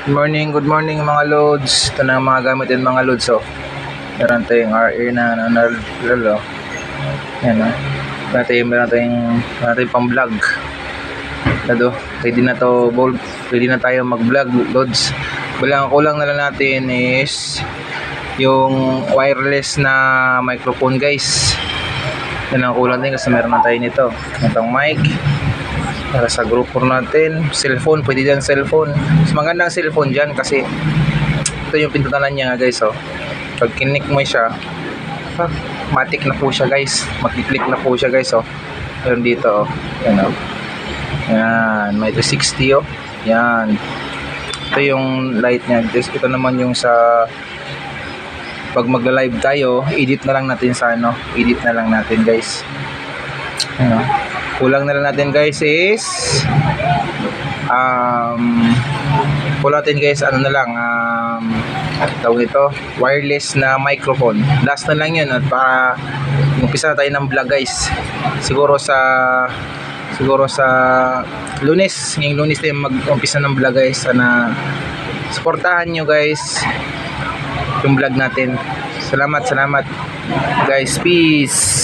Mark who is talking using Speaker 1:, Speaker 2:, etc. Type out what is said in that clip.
Speaker 1: Good morning mga loads. Ito na ang mga gamit din mga loads. Oh. Meron tayong RA na nanalo. Yan o. Meron tayong pang vlog. Lado, pwede na to, pwede na tayo mag vlog loads. Ang kulang na lang natin is yung wireless na microphone guys. Yan ang kulang din kasi meron na tayo nito. Itong mic para sa grupo natin. Cellphone, pwede dyan cellphone. Mas magandang cellphone dyan kasi ito yung pintunan niya guys. Oh. Pag kinik mo siya, matik na po siya guys. Mag-click na po siya guys. Oh. Meron dito. Oh. Yan, oh. Yan, may 360 oh. Yan. Ito yung light niya. Ito naman yung sa pag magla-live tayo, edit na lang natin sa ano. Edit na lang natin guys. Yan, oh. Kulang na lang natin guys is kulang natin guys ano na lang tawag ito wireless na microphone. Last na lang yun at para umpisa na tayo ng vlog guys. Siguro sa Lunes, ngayong Lunes tayo mag-umpisa ng vlog guys. Sana suportahan nyo guys yung vlog natin. Salamat guys, peace.